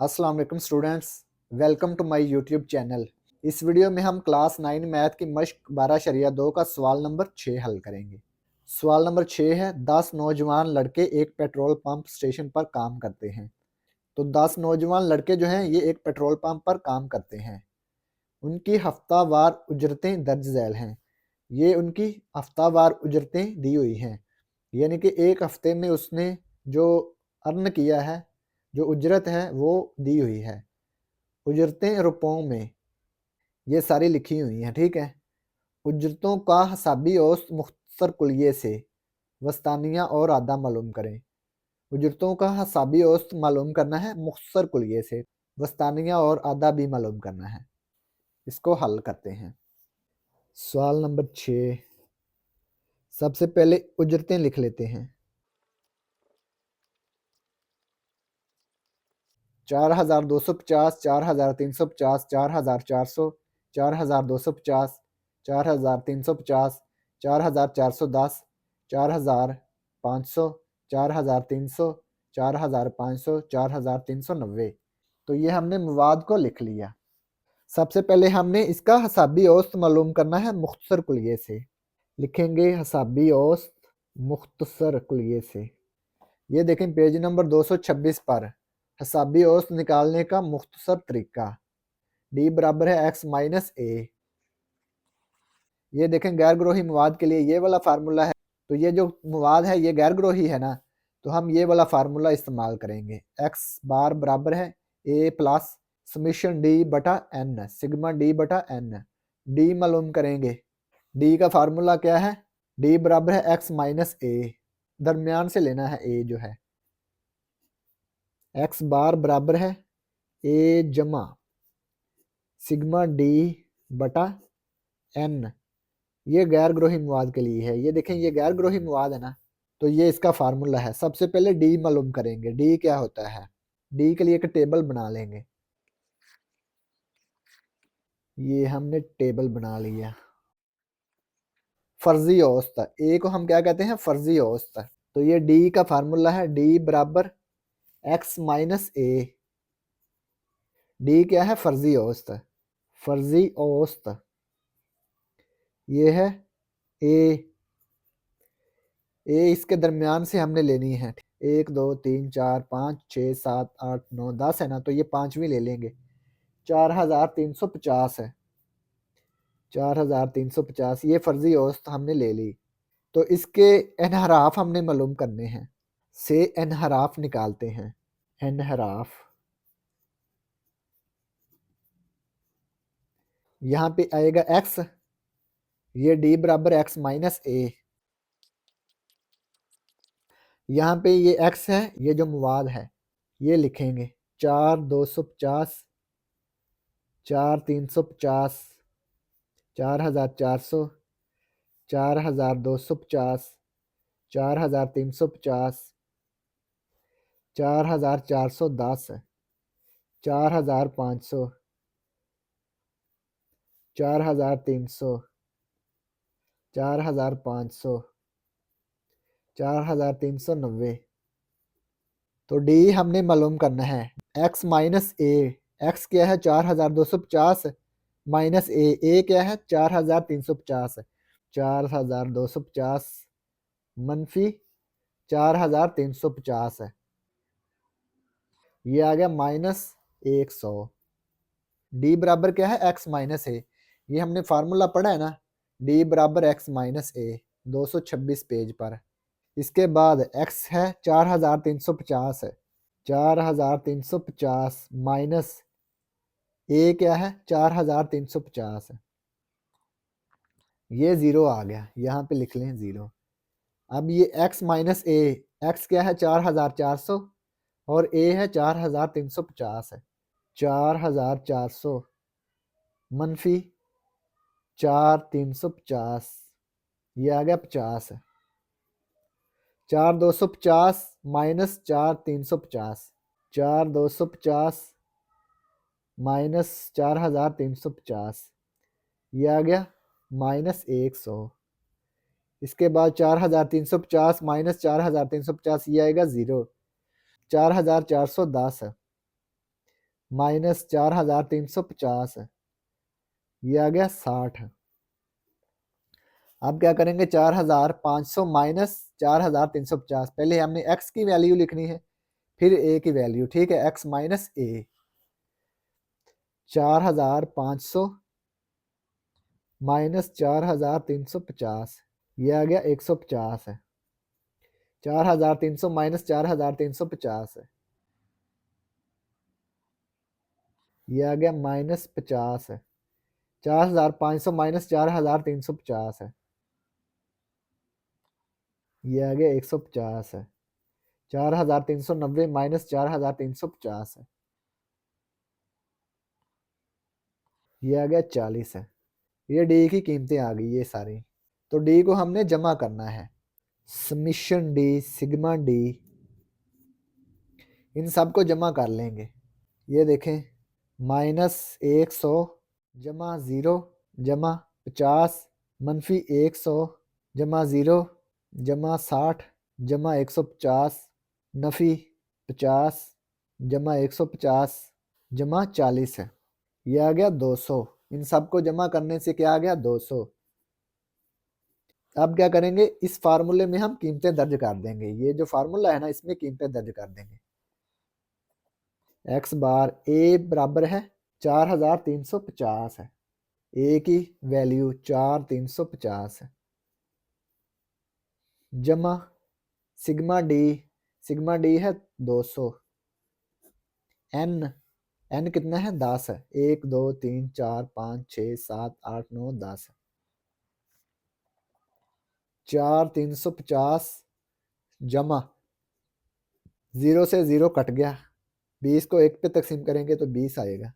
अस्सलाम वालेकुम students, welcome to my YouTube channel. इस वीडियो में हम क्लास 9 मैथ की मश्क 12.2 का सवाल नंबर 6 हल करेंगे। सवाल नंबर 6 है, 10 नौजवान लड़के एक पेट्रोल पंप स्टेशन पर काम करते हैं। तो 10 नौजवान लड़के जो हैं ये एक पेट्रोल पंप पर काम करते हैं। उनकी हफ्तावार उजरतें दर्ज झैल हैं। ये उनकी हफ्तावार उजरतें दी हुई हैं, यानी कि एक हफ्ते में उसने जो अर्न किया है, जो उजरत है वो दी हुई है। उजरतें रुपयों में ये सारी लिखी हुई हैं, ठीक है। उजरतों का हिसाबी औसत मुख्तसर कुलिये से वस्तानिया और आधा मालूम करें। उजरतों का हिसाबी औसत मालूम करना है मुख्तसर कुलिये से, वस्तानिया और आधा भी मालूम करना है। इसको हल करते हैं। सवाल नंबर 6, सबसे पहले उजरतें लिख लेते हैं। 4250, 4350, 4400, 4250, 4350, 4410, 4500, 4300, 4500, 4390। तो ये हमने मवाद को लिख लिया। सबसे पहले हमने इसका हिसाबी औसत मालूम करना है मुख्तसर कुलिये से। लिखेंगे हिसाबी औसत मुख्तसर कुलिये से। ये देखें पेज नंबर 226 पर हिसाबी औसत निकालने का मुख्तसर तरीका। डी बराबर है एक्स माइनस ए। ये देखें गैर ग्रोही मवाद के लिए ये वाला फार्मूला है। तो ये जो मवाद है ये गैर ग्रोही है ना, तो हम ये वाला फार्मूला इस्तेमाल करेंगे। एक्स बार बराबर है ए प्लस समीशन डी बटा एन, सिग्मा डी बटा एन। डी मालूम करेंगे। डी का फार्मूला क्या है? डी बराबर है एक्स माइनस ए, दरमियान से लेना है ए जो है। एक्स बार बराबर है ए जमा सिग्मा डी बटा एन। ये गैर ग्रोही मवाद के लिए है। ये देखें ये गैर ग्रोही मवाद है ना, तो ये इसका फार्मूला है। सबसे पहले डी मालूम करेंगे। डी क्या होता है? डी के लिए एक टेबल बना लेंगे। ये हमने टेबल बना लिया। फर्जी औसत, ए को हम क्या कहते हैं? फर्जी औसत। तो ये डी का फार्मूला है डी बराबर एक्स माइनस ए। डी क्या है? फर्जी औसत। फर्जी औसत ये है ए। ए इसके दरमियान से हमने लेनी है। 1 2 3 4 5 6 7 8 9 10 है ना, तो ये पांचवी ले लेंगे। 4350 है। 4350 ये फर्जी औसत हमने ले ली। तो इसके एनहराफ हमने मालूम करने हैं। से एनहराफ निकालते हैं। एनहराफ यहाँ पे आएगा एक्स। ये डी बराबर एक्स माइनस ए। यहाँ पे ये एक्स है, ये जो मवाद है ये लिखेंगे। 4250, 4350, 4400, 4250, 4350, 4410, 4500, 4300, 4500, 4390। तो डी हमने मालूम करना है। एक्स माइनस ए, एक्स क्या है? 4250 माइनस ए क्या है? 4350। 4250 मनफी 4350 है। ये आ गया -100। डी बराबर क्या है? एक्स माइनस ए। ये हमने फार्मूला पढ़ा है ना, डी बराबर एक्स माइनस ए, 226 पेज पर। इसके बाद एक्स है 4350 है। 4350 माइनस ए क्या है? 4350 है। ये ज़ीरो आ गया, यहाँ पे लिख लें ज़ीरो। अब ये x माइनस ए, एक्स क्या है? 4400 और ए है 4350 है। 4400 मनफी 4350, ये आ गया 50 है। 4250 माइनस 4350, 4250 माइनस 4350, ये आ गया -100। इसके बाद 4350 माइनस 4350, ये आएगा ज़ीरो। 4410 है। माइनस 4350, ये आ गया 60। अब क्या करेंगे, 4500 माइनस 4350, पहले हमने x की वैल्यू लिखनी है फिर a की वैल्यू, ठीक है, x माइनस a। 4500 माइनस 4350, ये आ गया 150 है। 4300 माइनस 4350 है, ये आ गया माइनस 50 है। 4500 माइनस 4350 है, ये आ गया 150 है। 4390 माइनस 4350 है, ये आ गया 40 है। ये डी की कीमतें आ गई ये सारी। तो डी को हमने जमा करना है। समिशन डी, सिग्मा डी, इन सब को जमा कर लेंगे। ये देखें, -100 जमा 0 जमा 50 -100 जमा 0 जमा 60 जमा 150 नफ़ी 50 जमा 150 जमा 40 है, ये आ गया 200। इन सब को जमा करने से क्या आ गया, 200। अब क्या करेंगे, इस फार्मूले में हम कीमतें दर्ज कर देंगे। ये जो फार्मूला है ना, इसमें कीमतें दर्ज कर देंगे। एक्स बार ए बराबर है 4350 है, ए की वैल्यू 4350 है, जमा सिग्मा डी, सिग्मा डी है 200, एन, एन कितना है, 10 है, 1 2 3 4 5 6 7 8 9 10 है। 4350 जमा 0 से 0 कट गया, 20 को 1 पे तकसीम करेंगे तो 20 आएगा।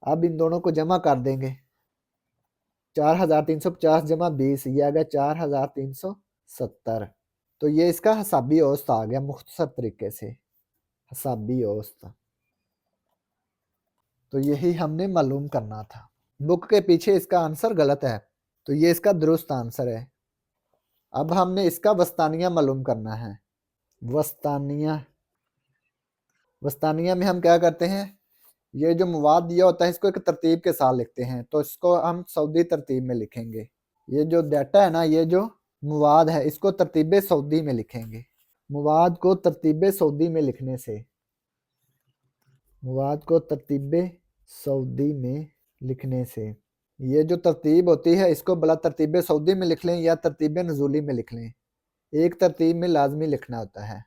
अब इन दोनों को जमा कर देंगे। 4350 जमा 20, ये आ गया 4370। तो ये इसका हिसाबी औसत आ गया मुख्तसर तरीके से, हिसाबी औसत। तो यही हमने मालूम करना था। बुक के पीछे इसका आंसर गलत है, तो ये इसका दुरुस्त आंसर है। अब हमने इसका वस्तानिया मालूम करना है। वस्तानिया, वस्तानिया में हम क्या करते हैं, ये जो मवाद दिया होता है इसको एक तरतीब के साथ लिखते हैं, तो इसको हम सऊदी तरतीब में लिखेंगे। ये जो डाटा है ना, ये जो मवाद है, इसको तरतीब सऊदी में लिखेंगे। मवाद को तरतीब सऊदी में लिखने से, मवाद को तरतीब सऊदी में लिखने से, ये जो तरतीब होती है इसको भला तरतीब सऊदी में लिख लें या तरतीब नज़ूली में लिख लें, एक तरतीब में लाजमी लिखना होता है।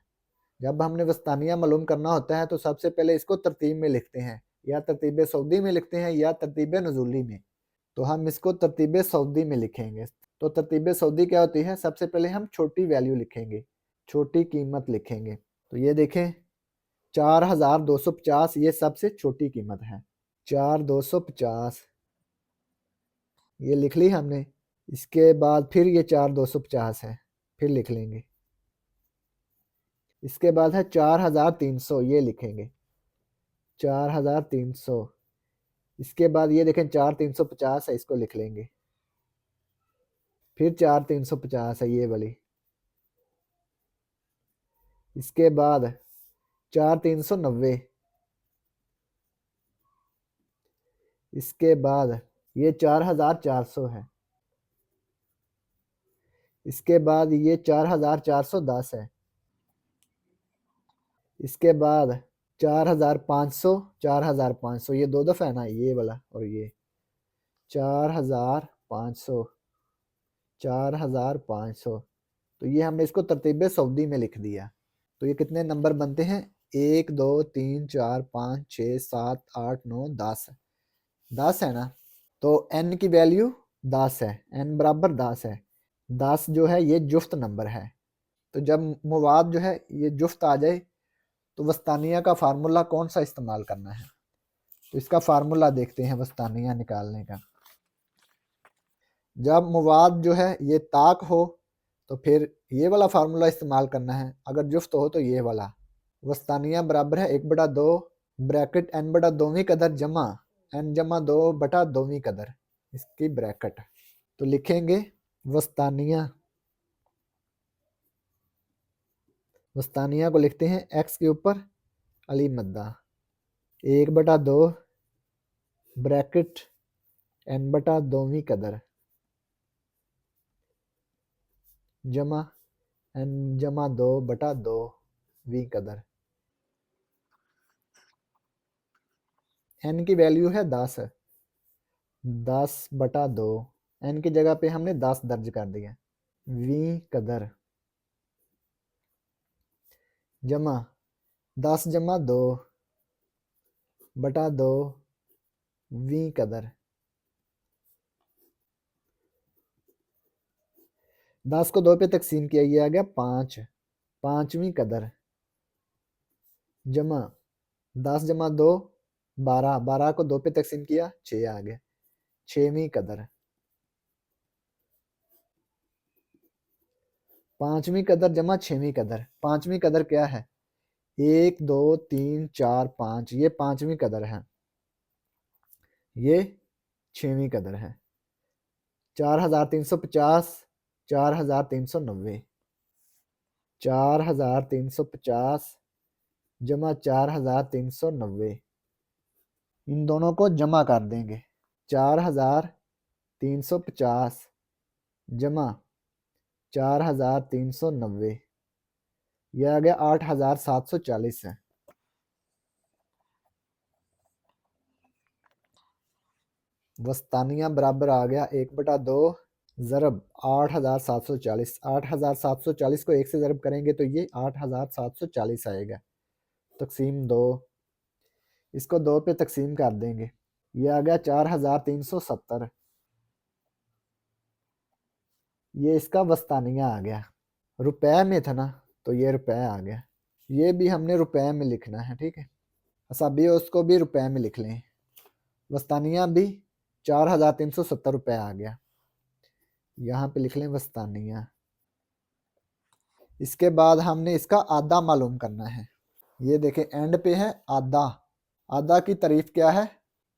जब हमने वस्तानिया मालूम करना होता है तो सबसे पहले इसको तरतीब में लिखते हैं, या तरतीब सऊदी में लिखते हैं या तरतीब नज़ूली में। तो हम इसको तरतीब सऊदी में लिखेंगे। तो तरतीब सऊदी क्या होती है, सबसे पहले हम छोटी वैल्यू लिखेंगे, छोटी कीमत लिखेंगे। तो ये देखें 4250, ये सबसे छोटी कीमत है। 4250 ये लिख ली हमने। इसके बाद फिर ये 4250 है, फिर लिख लेंगे। इसके बाद है 4300, ये लिखेंगे 4300। इसके बाद ये देखें 4350 है, इसको लिख लेंगे। फिर 4350 है ये वाली। इसके बाद 4390, इसके बाद ये 4400 है। इसके बाद ये 4410 है। इसके बाद 4500, 4500 ये दो दफ़ा है ना, ये वाला और ये 4500, 4500। तो ये हमने इसको तरतीब सऊदी में लिख दिया। तो ये कितने नंबर बनते हैं, 1 2 3 4 5 6 7 8 9 10, 10 है ना। तो n की वैल्यू 10 है, n बराबर 10 है। 10 जो है ये जुफ्त नंबर है। तो जब मवाद जो है ये जुफ्त आ जाए तो वस्तानिया का फार्मूला कौन सा इस्तेमाल करना है, तो इसका फार्मूला देखते हैं वस्तानिया निकालने का। जब मवाद जो है ये ताक हो तो फिर ये वाला फार्मूला इस्तेमाल करना है, अगर जुफ्त हो तो ये वाला। वस्तानिया बराबर है 1/2 ब्रैकेट n/2वीं कदर जमा n जमा 2/2वीं कदर, इसकी ब्रैकेट। तो लिखेंगे वस्तानिया, वस्तानिया को लिखते हैं x के ऊपर अली मद्दा, 1/2 ब्रैकेट n/2वीं कदर जमा n/2/2वीं कदर। n की वैल्यू है 10, 10/2, n की जगह पे हमने 10 दर्ज कर दिया, वीं कदर जमा 10/2/2वीं कदर। 10 को 2 पे तकसीम किया, ये आ गया 5, 5वीं कदर जमा 10 × 2 12, 12 को 2 पे तकसीम किया 6 आ गया, 6वीं कदर। 5वीं कदर जमा 6वीं कदर। 5वीं कदर क्या है? 1 2 3 4 5, ये 5वीं कदर है, ये 6वीं कदर है। 4350, 4390, 4350 जमा 4390, इन दोनों को जमा कर देंगे। 4350 जमा 4390, यह आ गया 8740 है। वस्तानिया बराबर आ गया 1/2 ज़रब 8740। 8740 को 1 से ज़रब करेंगे तो ये 8740 आएगा। तकसीम 2, इसको 2 पे तकसीम कर देंगे, ये आ गया 4370। ये इसका वस्तानिया आ गया, रुपए में था ना तो ये रुपए आ गया। ये भी हमने रुपए में लिखना है, ठीक है। असाबी उसको भी रुपए में लिख लें। वस्तानिया भी 4370 रुपये आ गया, यहाँ पे लिख लें वस्तानिया। इसके बाद हमने इसका आधा मालूम करना है। ये देखें एंड पे है आधा। आधा की तारीफ क्या है?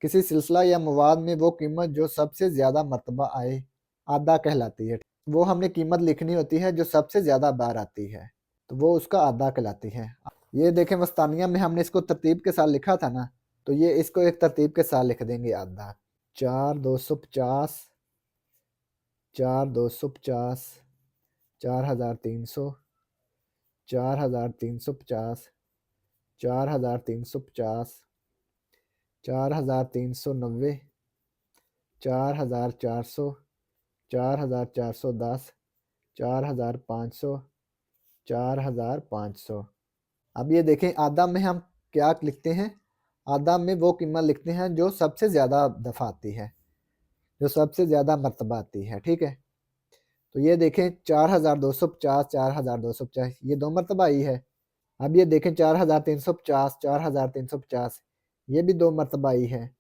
किसी सिलसिला या मवाद में वो कीमत जो सबसे ज़्यादा मरतबा आए, आधा कहलाती है। वो हमने कीमत लिखनी होती है जो सबसे ज़्यादा बार आती है, तो वो उसका आधा कहलाती है। ये देखें वस्तानिया में हमने इसको तरतीब के साथ लिखा था ना, तो ये इसको एक तरतीब के साथ लिख देंगे आधा। 4250, 4250, 4300, 4350, 4350, 4390, 4400, 4410, 4500, 4500। अब ये देखें आधा में हम क्या लिखते हैं? आधा में वो कीमत लिखते हैं जो सबसे ज़्यादा दफ़ा आती है, जो सबसे ज़्यादा मरतबा आती है, ठीक है। तो ये देखें 4250, 4250 ये 2 मरतबा आई है। अब ये देखें 4350, 4350 ये भी 2 मरतबा आई है।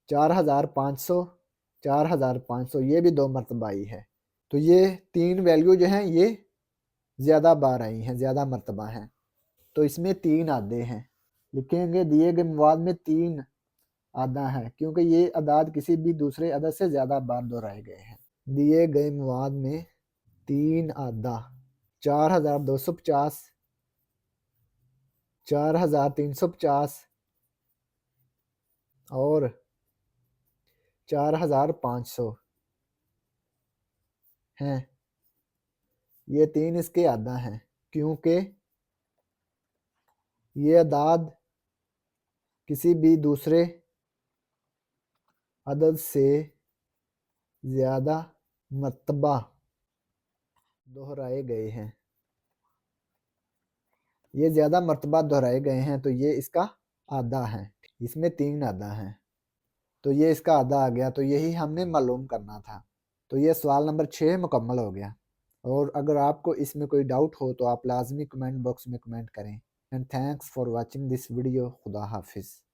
4500, 4500 ये भी 2 मरतबा आई है। तो ये 3 वैल्यू जो हैं ये ज़्यादा बार आई हैं, ज़्यादा मरतबा हैं। तो इसमें 3 आधे हैं। लिखेंगे दिए गए मवाद में 3 आधा है, क्योंकि ये अदाद किसी भी दूसरे अदद से ज़्यादा बार दोहराए गए हैं। दिए गए मवाद में 3 आधा 4250, 4350 और 4500 हैं। ये 3 इसके आधा हैं, क्योंकि ये अदाद किसी भी दूसरे अदद से ज़्यादा मरतबा दोहराए गए हैं। ये ज़्यादा मरतबा दोहराए गए हैं तो ये इसका आधा है। इसमें 3 आधा हैं, तो ये इसका आधा आ गया। तो यही हमने मालूम करना था। तो ये सवाल नंबर 6 मुकम्मल हो गया। और अगर आपको इसमें कोई डाउट हो तो आप लाजमी कमेंट बॉक्स में कमेंट करें। And thanks for watching this video. खुदा हाफिज़।